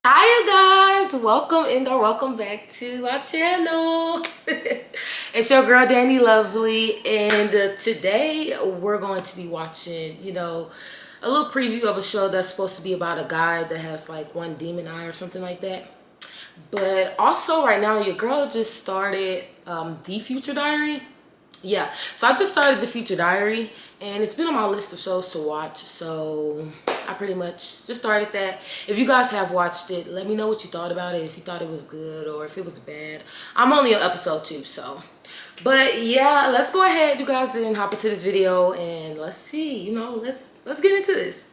Hi you guys, welcome back to our channel. It's your girl Daniloveely, and today we're going to be watching, a little preview of a show that's supposed to be about a guy that has like one demon eye or something like that. But also right now your girl just started The Future Diary. Yeah, so I just started The Future Diary, and it's been on my list of shows to watch, so I pretty much just started that. If you guys have watched it, let me know what you thought about it, if you thought it was good or if it was bad. I'm only on episode 2, so. But yeah, let's go ahead, you guys, and hop into this video, and let's see, let's get into this.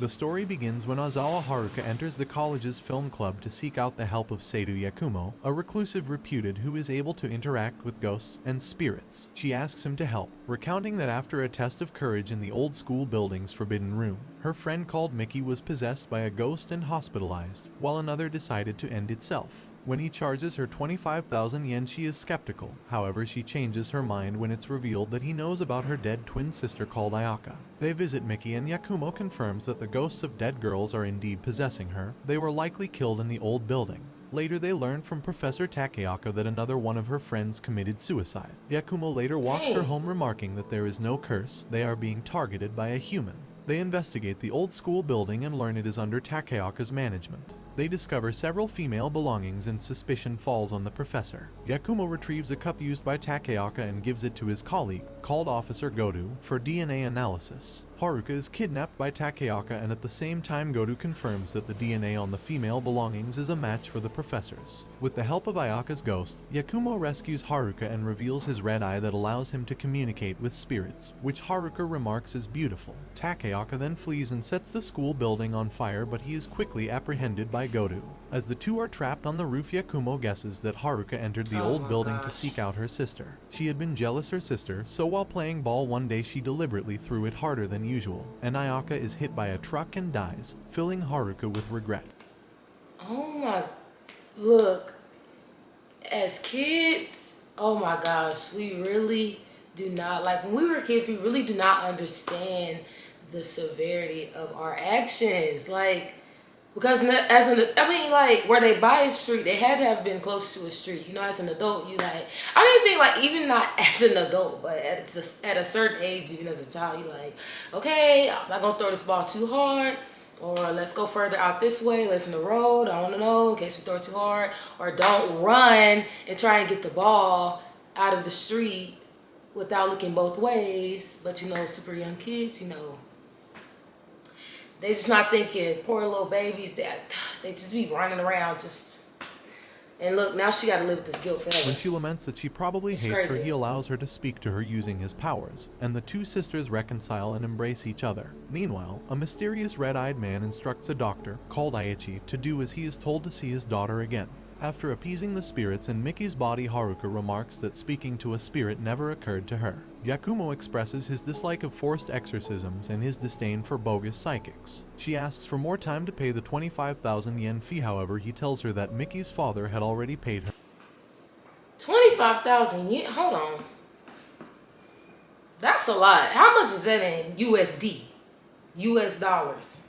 The story begins when Ozawa Haruka enters the college's film club to seek out the help of Seidu Yakumo, a reclusive reputed who is able to interact with ghosts and spirits. She asks him to help, recounting that after a test of courage in the old school building's forbidden room, her friend called Mickey was possessed by a ghost and hospitalized, while another decided to end itself. When he charges her 25,000 yen, she is skeptical. However, she changes her mind when it's revealed that he knows about her dead twin sister called Ayaka. They visit Mickey, and Yakumo confirms that the ghosts of dead girls are indeed possessing her. They were likely killed in the old building. Later, they learn from Professor Takeoka that another one of her friends committed suicide. Yakumo later walks her home, remarking that there is no curse, they are being targeted by a human. They investigate the old school building and learn it is under Takeoka's management. They discover several female belongings, and suspicion falls on the professor. Yakumo retrieves a cup used by Takeoka and gives it to his colleague, called Officer Godu, for DNA analysis. Haruka is kidnapped by Takeoka, and at the same time Godu confirms that the DNA on the female belongings is a match for the professor's. With the help of Ayaka's ghost, Yakumo rescues Haruka and reveals his red eye that allows him to communicate with spirits, which Haruka remarks is beautiful. Takeoka then flees and sets the school building on fire, but he is quickly apprehended by Godu. As the two are trapped on the roof, Yakumo guesses that Haruka entered the old building to seek out her sister. She had been jealous her sister, so while playing ball one day she deliberately threw it harder than usual, and Ayaka is hit by a truck and dies, filling Haruka with regret. Oh my, look, as kids, oh my gosh, we really do not, like when we were kids, we really do not understand the severity of our actions. Like, because I mean, like, where they buy a street, they had to have been close to a street. As an adult, you like, I don't even think, like, even not as an adult, but at a certain age, even as a child, you like, okay, I'm not gonna throw this ball too hard, or let's go further out this way, away from the road. I want to know in case we throw it too hard, or don't run and try and get the ball out of the street without looking both ways. But super young kids, they just not thinking. Poor little babies, that they just be running around just. And look, now she got to live with this guilt forever. When she laments that she probably hates her, he allows her to speak to her using his powers, and the two sisters reconcile and embrace each other. Meanwhile, a mysterious red-eyed man instructs a doctor, called Aichi, to do as he is told to see his daughter again. After appeasing the spirits in Mickey's body, Haruka remarks that speaking to a spirit never occurred to her. Yakumo expresses his dislike of forced exorcisms and his disdain for bogus psychics. She asks for more time to pay the 25,000 yen fee, however he tells her that Mickey's father had already paid her. 25,000 yen? Hold on. That's a lot. How much is that in USD? US dollars.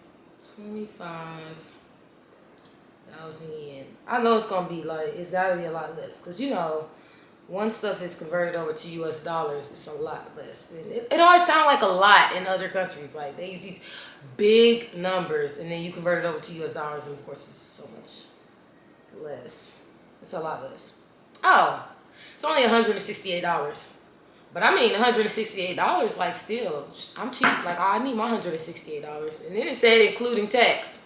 25,000 yen. I know it's gonna be like, it's gotta be a lot less, because once stuff is converted over to US dollars, it's a lot less. It always sounds like a lot in other countries. Like, they use these big numbers and then you convert it over to US dollars, and of course it's so much less. It's a lot less. Oh, it's only $168. But I mean, $168, like, still, I'm cheap. Like, I need my $168. And then it said including tax.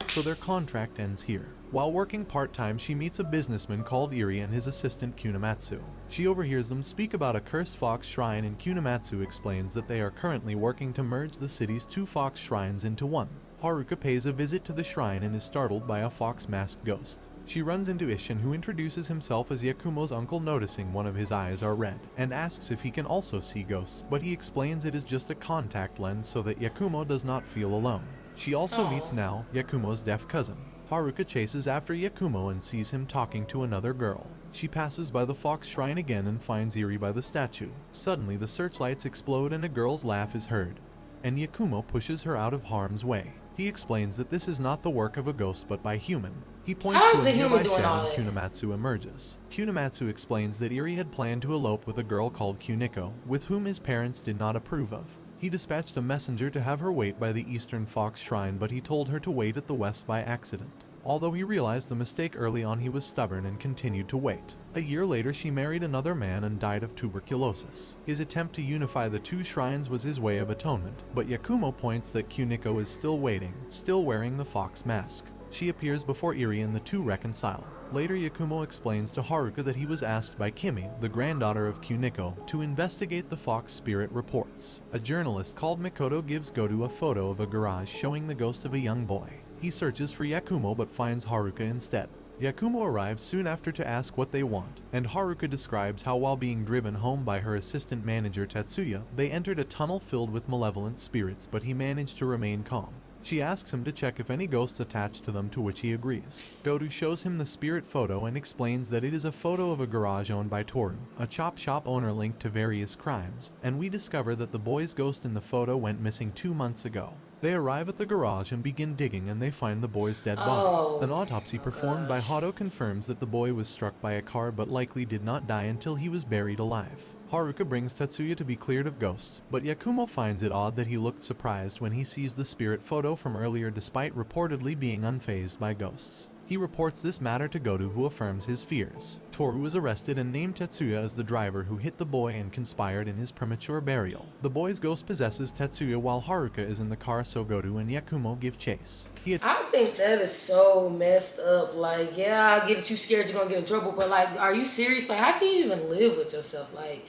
So their contract ends here. While working part-time, she meets a businessman called Iri and his assistant Kunamatsu. She overhears them speak about a cursed fox shrine, and Kunamatsu explains that they are currently working to merge the city's two fox shrines into one. Haruka pays a visit to the shrine and is startled by a fox-masked ghost. She runs into Ishin, who introduces himself as Yakumo's uncle, noticing one of his eyes are red, and asks if he can also see ghosts, but he explains it is just a contact lens so that Yakumo does not feel alone. She also meets Nao, Yakumo's deaf cousin. Haruka chases after Yakumo and sees him talking to another girl. She passes by the fox shrine again and finds Iri by the statue. Suddenly the searchlights explode and a girl's laugh is heard, and Yakumo pushes her out of harm's way. He explains that this is not the work of a ghost but by human. He points to How is a a human nearby doing shed all and that? Kunamatsu emerges. Kunamatsu explains that Eri had planned to elope with a girl called Kuniko, with whom his parents did not approve of. He dispatched a messenger to have her wait by the Eastern Fox Shrine, but he told her to wait at the West by accident. Although he realized the mistake early on, he was stubborn and continued to wait. A year later, she married another man and died of tuberculosis. His attempt to unify the two shrines was his way of atonement, but Yakumo points that Kuniko is still waiting, still wearing the fox mask. She appears before Eri and the two reconcile. Later, Yakumo explains to Haruka that he was asked by Kimi, the granddaughter of Kuniko, to investigate the fox spirit reports. A journalist called Mikoto gives Goto a photo of a garage showing the ghost of a young boy. He searches for Yakumo but finds Haruka instead. Yakumo arrives soon after to ask what they want, and Haruka describes how while being driven home by her assistant manager Tetsuya, they entered a tunnel filled with malevolent spirits, but he managed to remain calm. She asks him to check if any ghosts attached to them, to which he agrees. Goto shows him the spirit photo and explains that it is a photo of a garage owned by Toru, a chop shop owner linked to various crimes, and we discover that the boy's ghost in the photo went missing 2 months ago. They arrive at the garage and begin digging, and they find the boy's dead body. An autopsy performed by Gosh. Hado confirms that the boy was struck by a car but likely did not die until he was buried alive. Haruka brings Tetsuya to be cleared of ghosts, but Yakumo finds it odd that he looked surprised when he sees the spirit photo from earlier despite reportedly being unfazed by ghosts. He reports this matter to Goto, who affirms his fears. Toru is arrested and named Tetsuya as the driver who hit the boy and conspired in his premature burial. The boy's ghost possesses Tetsuya while Haruka is in the car, so Goto and Yakumo give chase. I think that is so messed up. Like, yeah, I get it, you scared you're gonna get in trouble, but like, are you serious? Like, how can you even live with yourself? Like,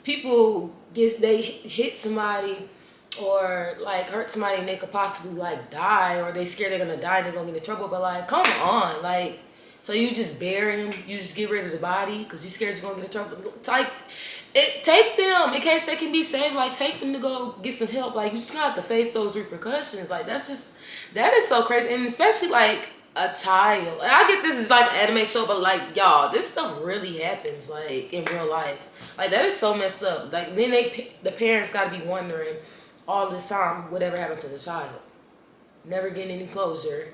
people they hit somebody or like hurt somebody and they could possibly like die, or they scared they're gonna die and they're gonna get in trouble. But like, come on, like, so you just bury him, you just get rid of the body because you scared you're gonna get in trouble. Like, take them in case they can be saved. Like, take them to go get some help. Like, you just gotta have to face those repercussions. Like, that is so crazy, and especially like a child. And I get this is like an anime show, but like, y'all, this stuff really happens like in real life. Like, that is so messed up. Like, then the parents gotta be wondering all this time whatever happened to the child. Never getting any closure.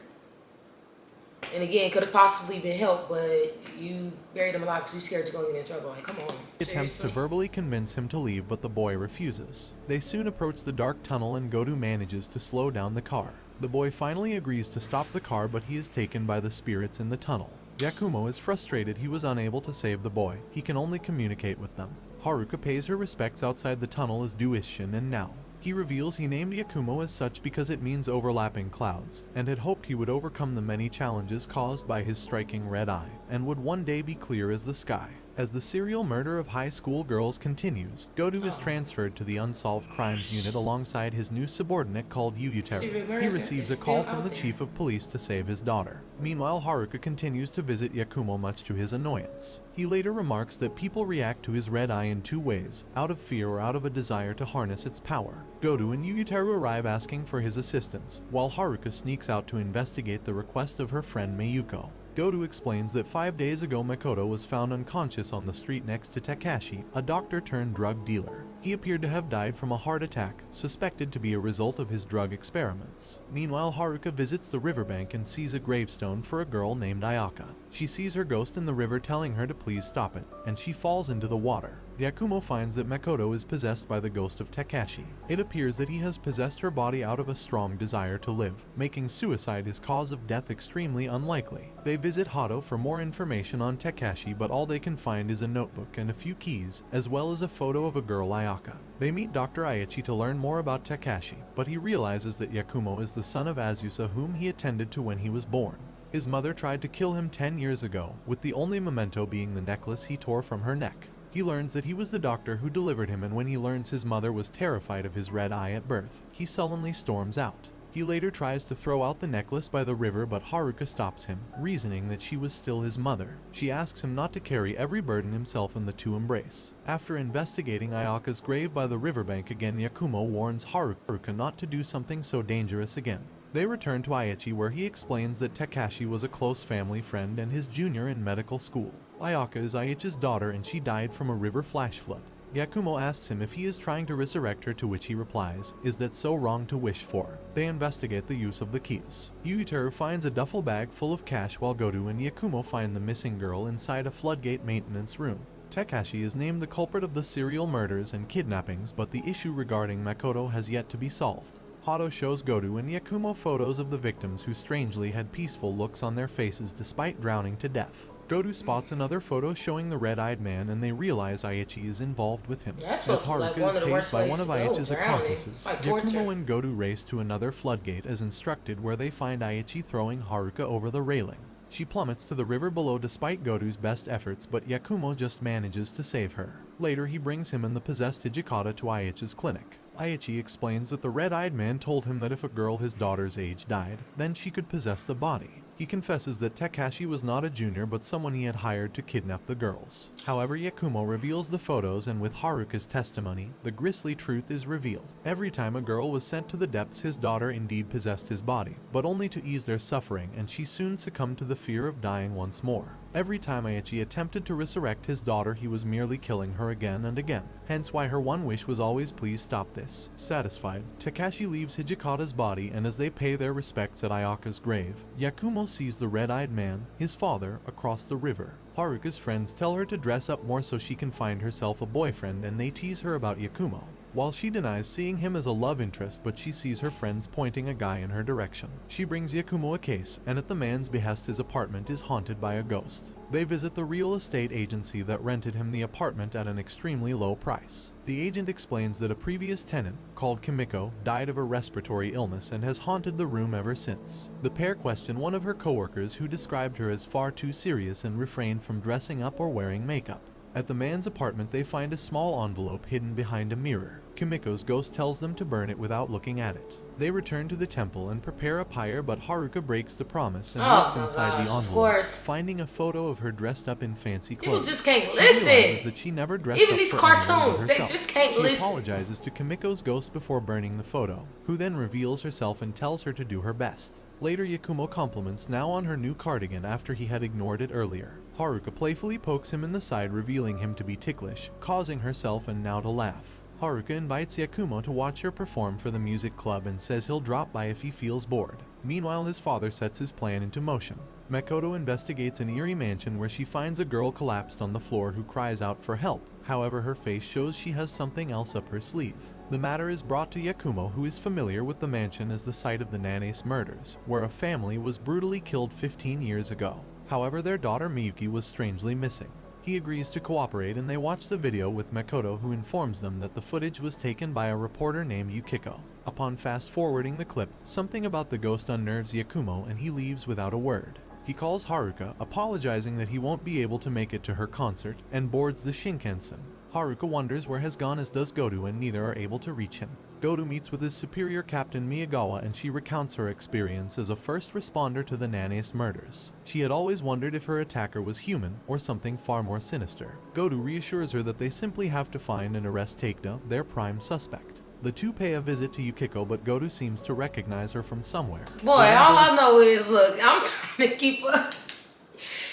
And again, could have possibly been helped, but you buried him alive because you scared you're going to get in trouble. Like, come on. He attempts to verbally convince him to leave, but the boy refuses. They soon approach the dark tunnel and Goto manages to slow down the car. The boy finally agrees to stop the car, but he is taken by the spirits in the tunnel. Yakumo is frustrated he was unable to save the boy. He can only communicate with them. Haruka pays her respects outside the tunnel as Duishin, and now he reveals he named Yakumo as such because it means overlapping clouds, and had hoped he would overcome the many challenges caused by his striking red eye, and would one day be clear as the sky. As the serial murder of high school girls continues, Goto is transferred to the Unsolved Crimes Unit alongside his new subordinate called Yuyuteru. He receives a call from the chief of police to save his daughter. Meanwhile, Haruka continues to visit Yakumo, much to his annoyance. He later remarks that people react to his red eye in two ways, out of fear or out of a desire to harness its power. Goto and Yuyuteru arrive asking for his assistance, while Haruka sneaks out to investigate the request of her friend Mayuko. Goto explains that 5 days ago Mikoto was found unconscious on the street next to Takashi, a doctor-turned-drug dealer. He appeared to have died from a heart attack, suspected to be a result of his drug experiments. Meanwhile, Haruka visits the riverbank and sees a gravestone for a girl named Ayaka. She sees her ghost in the river telling her to please stop it, and she falls into the water. Yakumo finds that Mikoto is possessed by the ghost of Takashi. It appears that he has possessed her body out of a strong desire to live, making suicide his cause of death extremely unlikely. They visit Hado for more information on Takashi, but all they can find is a notebook and a few keys, as well as a photo of a girl, Ayaka. They meet Dr. Aichi to learn more about Takashi, but he realizes that Yakumo is the son of Azusa, whom he attended to when he was born. His mother tried to kill him 10 years ago, with the only memento being the necklace he tore from her neck. He learns that he was the doctor who delivered him, and when he learns his mother was terrified of his red eye at birth, he sullenly storms out. He later tries to throw out the necklace by the river, but Haruka stops him, reasoning that she was still his mother. She asks him not to carry every burden himself, and the two embrace. After investigating Ayaka's grave by the riverbank again, Yakumo warns Haruka not to do something so dangerous again. They return to Aichi, where he explains that Takashi was a close family friend and his junior in medical school. Ayaka is Aichi's daughter, and she died from a river flash flood. Yakumo asks him if he is trying to resurrect her, to which he replies, "Is that so wrong to wish for?" They investigate the use of the keys. Yuiteru finds a duffel bag full of cash while Godu and Yakumo find the missing girl inside a floodgate maintenance room. Takashi is named the culprit of the serial murders and kidnappings, but the issue regarding Makoto has yet to be solved. Hato shows Godu and Yakumo photos of the victims who strangely had peaceful looks on their faces despite drowning to death. Godu spots another photo showing the red-eyed man, and they realize Aichi is involved with him. That's As supposed to be like Haruka one is of the tased worst by ways one of to go, Aichi's drowning. accomplices, It's like torture. Yakumo and Godu race to another floodgate as instructed, where they find Aichi throwing Haruka over the railing. She plummets to the river below despite Godu's best efforts, but Yakumo just manages to save her. Later, he brings him and the possessed Hijikata to Aichi's clinic. Aichi explains that the red-eyed man told him that if a girl his daughter's age died, then she could possess the body. He confesses that Takashi was not a junior but someone he had hired to kidnap the girls. However, Yakumo reveals the photos, and with Haruka's testimony, the grisly truth is revealed. Every time a girl was sent to the depths, his daughter indeed possessed his body, but only to ease their suffering, and she soon succumbed to the fear of dying once more. Every time Aichi attempted to resurrect his daughter, he was merely killing her again and again, hence why her one wish was always, "Please stop this." Satisfied, Takashi leaves Hijikata's body, and as they pay their respects at Ayaka's grave, Yakumo sees the red-eyed man, his father, across the river. Haruka's friends tell her to dress up more so she can find herself a boyfriend, and they tease her about Yakumo. While she denies seeing him as a love interest, but she sees her friends pointing a guy in her direction. She brings Yakumo a case, and at the man's behest his apartment is haunted by a ghost. They visit the real estate agency that rented him the apartment at an extremely low price. The agent explains that a previous tenant, called Kimiko, died of a respiratory illness and has haunted the room ever since. The pair question one of her coworkers, who described her as far too serious and refrained from dressing up or wearing makeup. At the man's apartment they find a small envelope hidden behind a mirror. Kimiko's ghost tells them to burn it without looking at it. They return to the temple and prepare a pyre, but Haruka breaks the promise and looks inside the envelope, finding a photo of her dressed up in fancy clothes. People just can't She listen. realizes that she never dressed Even up these for anyone but cartoons, they herself. just can't She listen. apologizes to Kimiko's ghost before burning the photo, who then reveals herself and tells her to do her best. Later, Yakumo compliments now on her new cardigan after he had ignored it earlier. Haruka playfully pokes him in the side, revealing him to be ticklish, causing herself and now to laugh. Haruka invites Yakumo to watch her perform for the music club and says he'll drop by if he feels bored. Meanwhile, his father sets his plan into motion. Makoto investigates an eerie mansion where she finds a girl collapsed on the floor who cries out for help. However, her face shows she has something else up her sleeve. The matter is brought to Yakumo, who is familiar with the mansion as the site of the Nanes murders, where a family was brutally killed 15 years ago. However, their daughter Miyuki was strangely missing. He agrees to cooperate, and they watch the video with Makoto, who informs them that the footage was taken by a reporter named Yukiko. Upon fast-forwarding the clip, something about the ghost unnerves Yakumo and he leaves without a word. He calls Haruka, apologizing that he won't be able to make it to her concert, and boards the Shinkansen. Haruka wonders where has gone, as does Godu, and neither are able to reach him. Godu meets with his superior Captain Miyagawa, and she recounts her experience as a first responder to the Nanes murders. She had always wondered if her attacker was human or something far more sinister. Godu reassures her that they simply have to find and arrest Takeda, their prime suspect. The two pay a visit to Yukiko, but Godu seems to recognize her from somewhere. Boy, all I know is, look, I'm trying to keep up.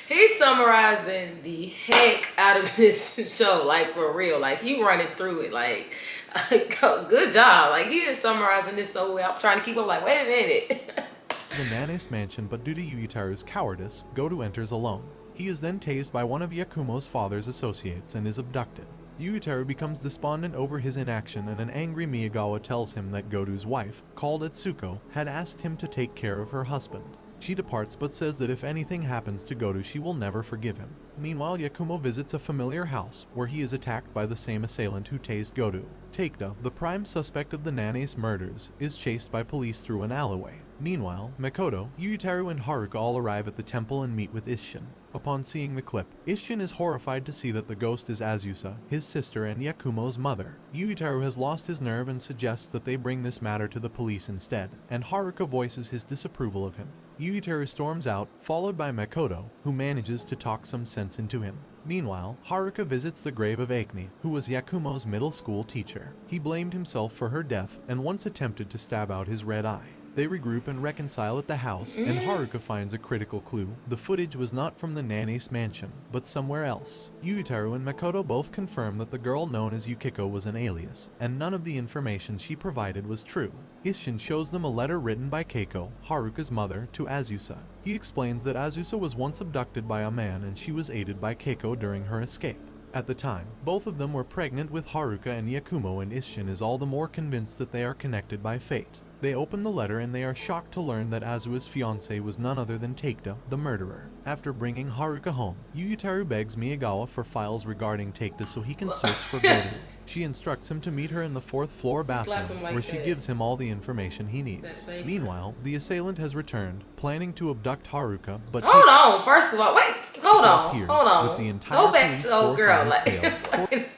He's summarizing the heck out of this show, like, for real. Like, he running through it, like, good job. Like, he is summarizing this so well. I'm trying to keep up, like, wait a minute. The Nanes mansion, but due to Yuitaru's cowardice, Godu enters alone. He is then tased by one of Yakumo's father's associates and is abducted. Yuitaru becomes despondent over his inaction, and an angry Miyagawa tells him that Godu's wife, called Atsuko, had asked him to take care of her husband. She departs but says that if anything happens to Godu, she will never forgive him. Meanwhile, Yakumo visits a familiar house where he is attacked by the same assailant who tased Godu. Takeda, the prime suspect of the Nanes murders, is chased by police through an alleyway. Meanwhile, Makoto, Yuitaru, and Haruka all arrive at the temple and meet with Isshin. Upon seeing the clip, Isshin is horrified to see that the ghost is Azusa, his sister and Yakumo's mother. Yuitaru has lost his nerve and suggests that they bring this matter to the police instead, and Haruka voices his disapproval of him. Yuitaru storms out, followed by Makoto, who manages to talk some sense into him. Meanwhile, Haruka visits the grave of Akane, who was Yakumo's middle school teacher. He blamed himself for her death and once attempted to stab out his red eye. They regroup and reconcile at the house, and Haruka finds a critical clue. The footage was not from the Nana's mansion, but somewhere else. Yutaru and Makoto both confirm that the girl known as Yukiko was an alias, and none of the information she provided was true. Isshin shows them a letter written by Keiko, Haruka's mother, to Azusa. He explains that Azusa was once abducted by a man and she was aided by Keiko during her escape. At the time, both of them were pregnant with Haruka and Yakumo, and Isshin is all the more convinced that they are connected by fate. They open the letter and they are shocked to learn that Azusa's fiancé was none other than Takeda, the murderer. After bringing Haruka home, Yutaru begs Miyagawa for files regarding Takeda so he can search for Goto. She instructs him to meet her in the 4th floor bathroom, where she gives him all the information he needs. Meanwhile, the assailant has returned, planning to abduct Haruka, but hold on, first of all, wait, hold on. With the entire go back to old girl, like.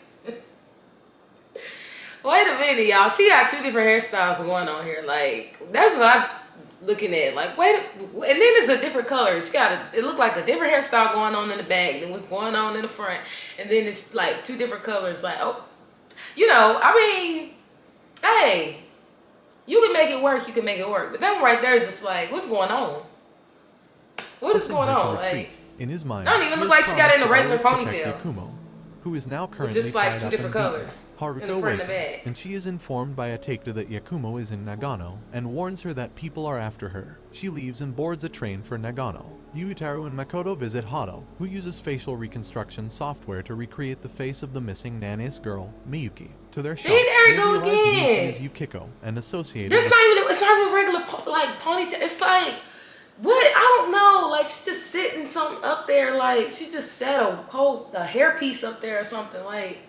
Wait a minute, y'all. She got 2 different hairstyles going on here. Like, that's what I'm looking at. Like, wait, and then it's a different color. It looked like a different hairstyle going on in the back than what's going on in the front. And then it's like 2 different colors. Like, oh, I mean, hey, you can make it work. You can make it work. But that one right there is just like, what's going on? What is going on? Like, in his mind, I don't even look like she got it in a regular ponytail. Yakumo, who is now currently just like tied 2 up different in colors. Haruka in the front and the awakens, back. and she is informed by a Takeda that Yakumo is in Nagano and warns her that people are after her. She leaves and boards a train for Nagano. Yutaru and Makoto visit Hado, who uses facial reconstruction software to recreate the face of the missing Nana's girl, Miyuki. To their shock, there we they go realize again. Miyuki is Yukiko and associated It's not even a regular ponytail. It's like, what? I don't know. Like, she's just sitting something up there. Like, she just set a hairpiece up there or something. Like,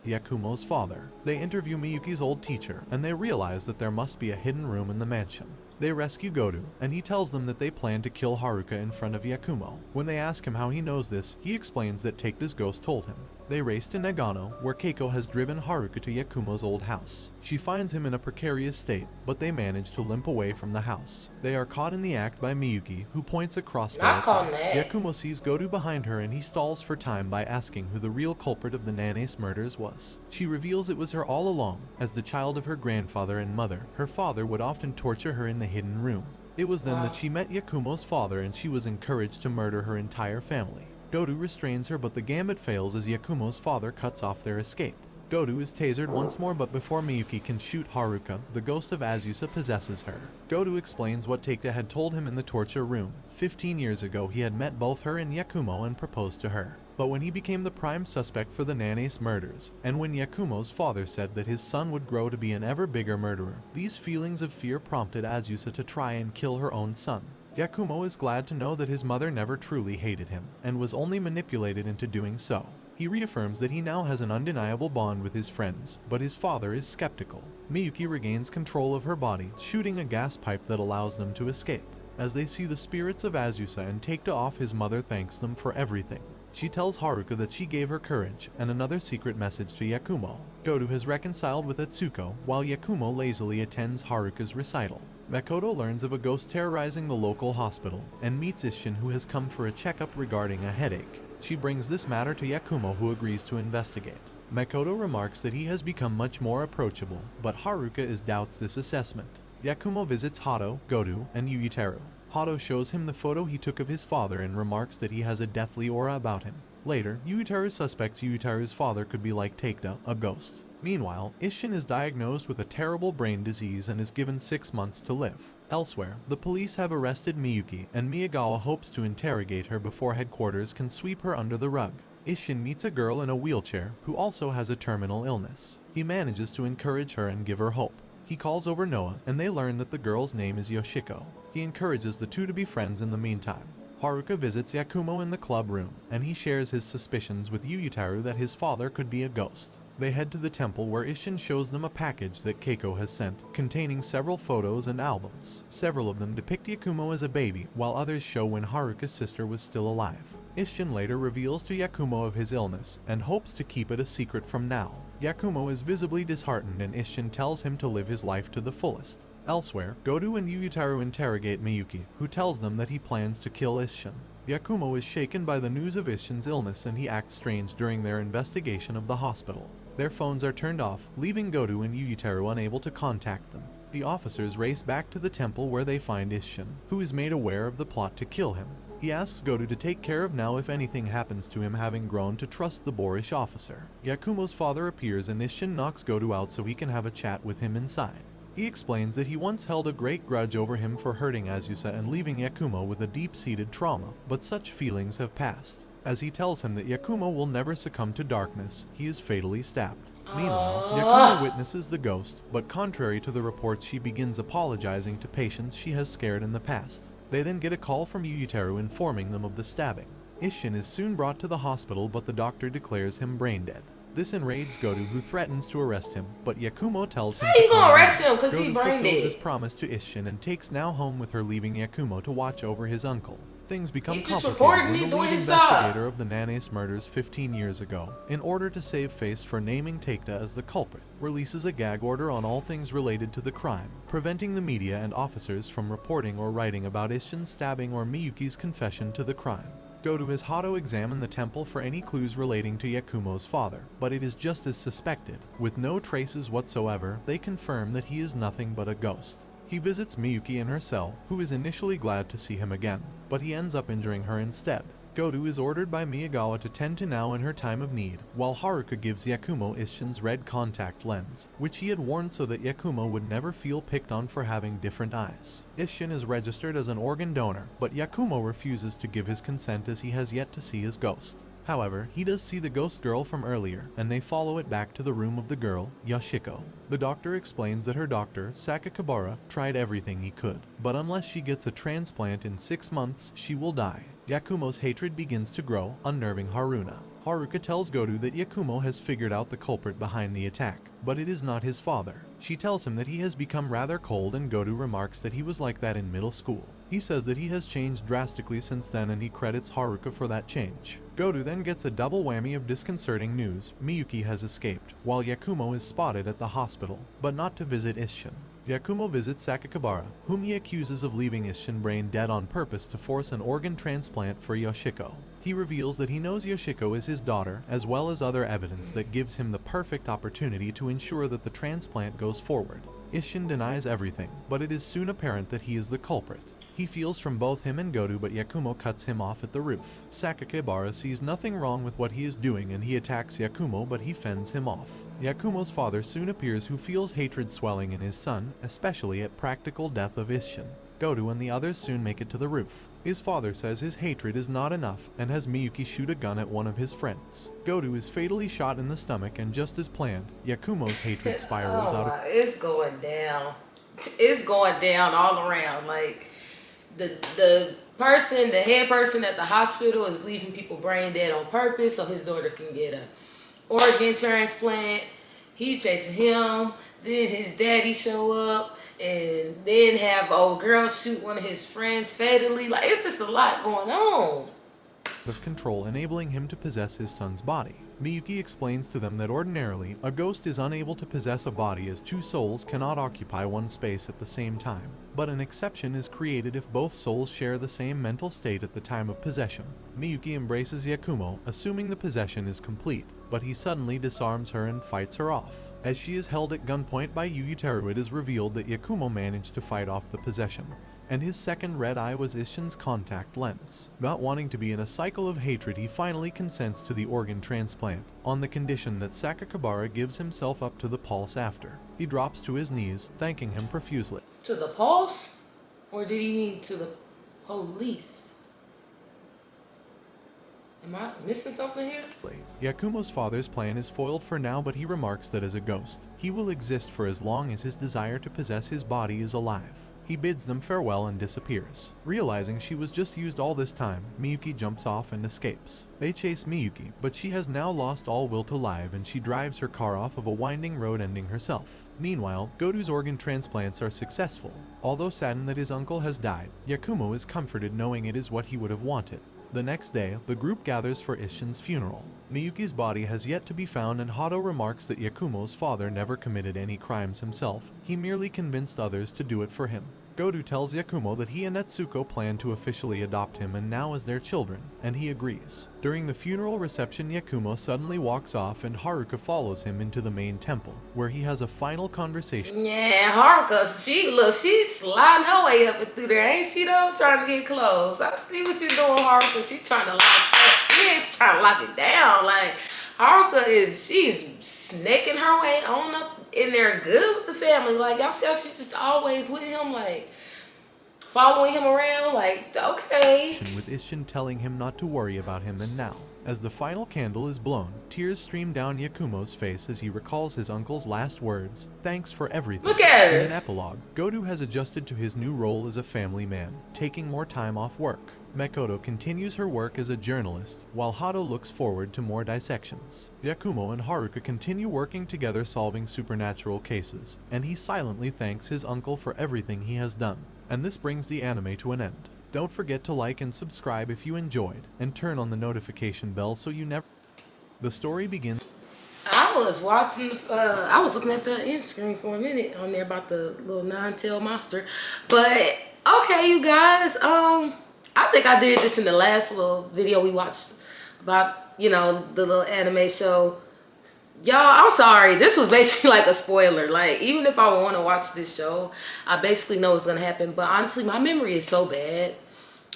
Yakumo's father. They interview Miyuki's old teacher, and they realize that there must be a hidden room in the mansion. They rescue Goto, and he tells them that they plan to kill Haruka in front of Yakumo. When they ask him how he knows this, he explains that Takeda's ghost told him. They race to Nagano, where Keiko has driven Haruka to Yakumo's old house. She finds him in a precarious state, but they manage to limp away from the house. They are caught in the act by Miyuki, who points a crossbow at them. Yakumo sees Goto behind her and he stalls for time by asking who the real culprit of the Nana's murders was. She reveals it was her all along. As the child of her grandfather and mother, her father would often torture her in the hidden room. It was then that she met Yakumo's father and she was encouraged to murder her entire family. Goto restrains her, but the gambit fails as Yakumo's father cuts off their escape. Goto is tasered once more, but before Miyuki can shoot Haruka, the ghost of Azusa possesses her. Goto explains what Takeda had told him in the torture room. 15 years ago, he had met both her and Yakumo and proposed to her. But when he became the prime suspect for the Nana's murders, and when Yakumo's father said that his son would grow to be an ever bigger murderer, these feelings of fear prompted Azusa to try and kill her own son. Yakumo is glad to know that his mother never truly hated him, and was only manipulated into doing so. He reaffirms that he now has an undeniable bond with his friends, but his father is skeptical. Miyuki regains control of her body, shooting a gas pipe that allows them to escape. As they see the spirits of Azusa and Takeda off, his mother thanks them for everything. She tells Haruka that she gave her courage, and another secret message to Yakumo. Goto has reconciled with Atsuko, while Yakumo lazily attends Haruka's recital. Makoto learns of a ghost terrorizing the local hospital, and meets Isshin, who has come for a checkup regarding a headache. She brings this matter to Yakumo, who agrees to investigate. Makoto remarks that he has become much more approachable, but Haruka doubts this assessment. Yakumo visits Hado, Goto, and Yutaru. Hado shows him the photo he took of his father and remarks that he has a deathly aura about him. Later, Yutaru suspects Yutaru's father could be like Takeda, a ghost. Meanwhile, Isshin is diagnosed with a terrible brain disease and is given 6 months to live. Elsewhere, the police have arrested Miyuki, and Miyagawa hopes to interrogate her before headquarters can sweep her under the rug. Isshin meets a girl in a wheelchair who also has a terminal illness. He manages to encourage her and give her hope. He calls over Noah, and they learn that the girl's name is Yoshiko. He encourages the two to be friends in the meantime. Haruka visits Yakumo in the club room, and he shares his suspicions with Yutaru that his father could be a ghost. They head to the temple, where Isshin shows them a package that Keiko has sent, containing several photos and albums. Several of them depict Yakumo as a baby, while others show when Haruka's sister was still alive. Isshin later reveals to Yakumo of his illness, and hopes to keep it a secret from now. Yakumo is visibly disheartened, and Isshin tells him to live his life to the fullest. Elsewhere, Goto and Yutaru interrogate Miyuki, who tells them that he plans to kill Isshin. Yakumo is shaken by the news of Isshin's illness, and he acts strange during their investigation of the hospital. Their phones are turned off, leaving Goto and Yutaru unable to contact them. The officers race back to the temple where they find Isshin, who is made aware of the plot to kill him. He asks Goto to take care of now if anything happens to him, having grown to trust the boorish officer. Yakumo's father appears and Isshin knocks Goto out so he can have a chat with him inside. He explains that he once held a great grudge over him for hurting Azusa and leaving Yakumo with a deep-seated trauma, but such feelings have passed. As he tells him that Yakumo will never succumb to darkness, he is fatally stabbed. Meanwhile, Yakumo witnesses the ghost, but contrary to the reports, she begins apologizing to patients she has scared in the past. They then get a call from Yuyuteru informing them of the stabbing. Isshin is soon brought to the hospital, but the doctor declares him brain dead. This enrages Goto, who threatens to arrest him, but Yakumo tells him How you gonna arrest him? Cause he Goto brain fulfills dead. his promise to Isshin and takes now home with her, leaving Yakumo to watch over his uncle. Things become complicated when the lead investigator of the Nanes murders 15 years ago, in order to save face for naming Takeda as the culprit, releases a gag order on all things related to the crime, preventing the media and officers from reporting or writing about Isshin's stabbing or Miyuki's confession to the crime. Goto has Hato examine the temple for any clues relating to Yakumo's father, but it is just as suspected. With no traces whatsoever, they confirm that he is nothing but a ghost. He visits Miyuki in her cell, who is initially glad to see him again, but he ends up injuring her instead. Goto is ordered by Miyagawa to tend to Nao in her time of need, while Haruka gives Yakumo Isshin's red contact lens, which he had worn so that Yakumo would never feel picked on for having different eyes. Isshin is registered as an organ donor, but Yakumo refuses to give his consent as he has yet to see his ghost. However, he does see the ghost girl from earlier, and they follow it back to the room of the girl, Yoshiko. The doctor explains that her doctor, Sakakibara, tried everything he could, but unless she gets a transplant in 6 months, she will die. Yakumo's hatred begins to grow, unnerving Haruna. Haruka tells Goto that Yakumo has figured out the culprit behind the attack, but it is not his father. She tells him that he has become rather cold, and Goto remarks that he was like that in middle school. He says that he has changed drastically since then, and he credits Haruka for that change. Goto then gets a double whammy of disconcerting news. Miyuki has escaped, while Yakumo is spotted at the hospital, but not to visit Isshin. Yakumo visits Sakakibara, whom he accuses of leaving Isshin brain dead on purpose to force an organ transplant for Yoshiko. He reveals that he knows Yoshiko is his daughter, as well as other evidence that gives him the perfect opportunity to ensure that the transplant goes forward. Isshin denies everything, but it is soon apparent that he is the culprit. He feels from both him and Goto, but Yakumo cuts him off at the roof. Sakakibara sees nothing wrong with what he is doing, and he attacks Yakumo, but he fends him off. Yakumo's father soon appears, who feels hatred swelling in his son, especially at practical death of Isshin. Goto and the others soon make it to the roof. His father says his hatred is not enough and has Miyuki shoot a gun at one of his friends. Goto is fatally shot in the stomach, and just as planned, Yakumo's hatred spirals out of... It's going down. It's going down all around. Like, the person, the head person at the hospital is leaving people brain dead on purpose so his daughter can get a organ transplant. He chasing him. Then his daddy show up, and then have old girl shoot one of his friends fatally. Like, it's just a lot going on. Of control, enabling him to possess his son's body. Miyuki explains to them that ordinarily, a ghost is unable to possess a body as two souls cannot occupy one space at the same time, but an exception is created if both souls share the same mental state at the time of possession. Miyuki embraces Yakumo, assuming the possession is complete, but he suddenly disarms her and fights her off. As she is held at gunpoint by Yuyuteru, it is revealed that Yakumo managed to fight off the possession, and his second red eye was Isshin's contact lens. Not wanting to be in a cycle of hatred, he finally consents to the organ transplant, on the condition that Sakakibara gives himself up to the pulse after. He drops to his knees, thanking him profusely. To the pulse? Or did he mean to the police? Am I missing something here? Yakumo's father's plan is foiled for now, but he remarks that as a ghost, he will exist for as long as his desire to possess his body is alive. He bids them farewell and disappears. Realizing she was just used all this time, Miyuki jumps off and escapes. They chase Miyuki, but she has now lost all will to live, and she drives her car off of a winding road, ending herself. Meanwhile, Goto's organ transplants are successful. Although saddened that his uncle has died, Yakumo is comforted knowing it is what he would have wanted. The next day, the group gathers for Isshin's funeral. Miyuki's body has yet to be found, and Hato remarks that Yakumo's father never committed any crimes himself. He merely convinced others to do it for him. Godu tells Yakumo that he and Netsuko plan to officially adopt him and now as their children, and he agrees. During the funeral reception, Yakumo suddenly walks off and Haruka follows him into the main temple, where he has a final conversation. Yeah, Haruka, she's sliding her way up and through there, ain't she though? Trying to get close. I see what you're doing, Haruka. She's trying to lock that. She's trying to lock it down. Like, Haruka she's snaking her way on up in there good with the family. Like, y'all see how she's just always with him, like, following him around, like, okay. With Isshin telling him not to worry about him, and now, as the final candle is blown, tears stream down Yakumo's face as he recalls his uncle's last words, "Thanks for everything." Look at In her. an epilogue, Godu has adjusted to his new role as a family man, taking more time off work. Makoto continues her work as a journalist, while Hato looks forward to more dissections. Yakumo and Haruka continue working together solving supernatural cases, and he silently thanks his uncle for everything he has done. And this brings the anime to an end. Don't forget to like and subscribe if you enjoyed, and turn on the notification bell so you never... The story begins... I was watching, I was looking at the end screen for a minute on there about the little nine-tailed monster. But, okay, you guys, I think I did this in the last little video we watched about, you know, the little anime show. Y'all, I'm sorry. This was basically like a spoiler. Like, even if I want to watch this show, I basically know what's going to happen. But honestly, my memory is so bad.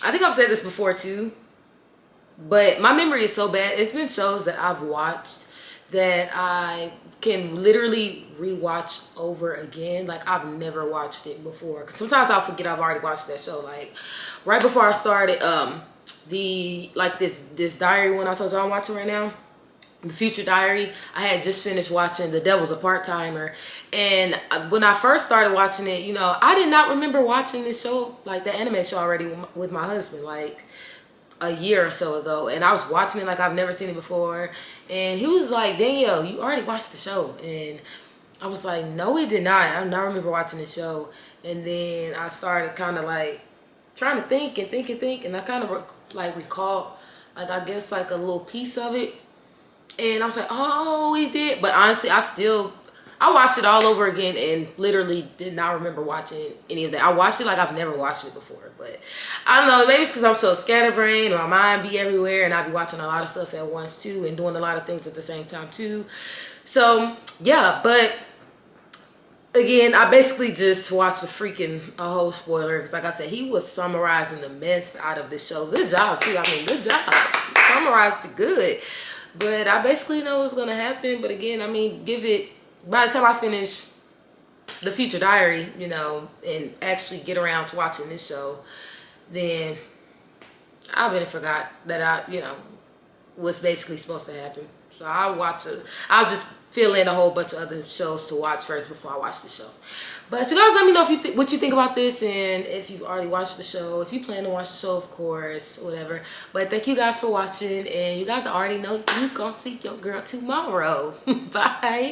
I think I've said this before too. But my memory is so bad. It's been shows that I've watched that I can literally rewatch over again. Like, I've never watched it before. 'Cause sometimes I'll forget I've already watched that show. Like, right before I started this diary one I told you I'm watching right now, The Future Diary, I had just finished watching The Devil's a Part-Timer. And when I first started watching it, you know, I did not remember watching this show, like the anime show already with my husband, like a year or so ago. And I was watching it like I've never seen it before. And he was like, "Danielle, you already watched the show." And I was like, "No, we did not. I do not remember watching the show." And then I started kind of like trying to think and think and think. And I kind of like recalled, like, I guess like a little piece of it. And I was like, "Oh, we did." But honestly, I watched it all over again and literally did not remember watching any of that. I watched it like I've never watched it before. But I don't know, maybe it's because I'm so scatterbrained and my mind be everywhere and I be watching a lot of stuff at once too and doing a lot of things at the same time too. So yeah, but again, I basically just watched a whole spoiler. Because like I said, he was summarizing the mess out of this show. Good job too. I mean, good job. He summarized it good. But I basically know what's going to happen. But again, I mean, by the time I finish The Future Diary, you know, and actually get around to watching this show, then I already forgot that what's basically supposed to happen. So I'll just fill in a whole bunch of other shows to watch first before I watch the show. But you guys let me know if what you think about this, and if you've already watched the show, if you plan to watch the show, of course, whatever. But thank you guys for watching, and you guys already know you're gonna see your girl tomorrow. Bye.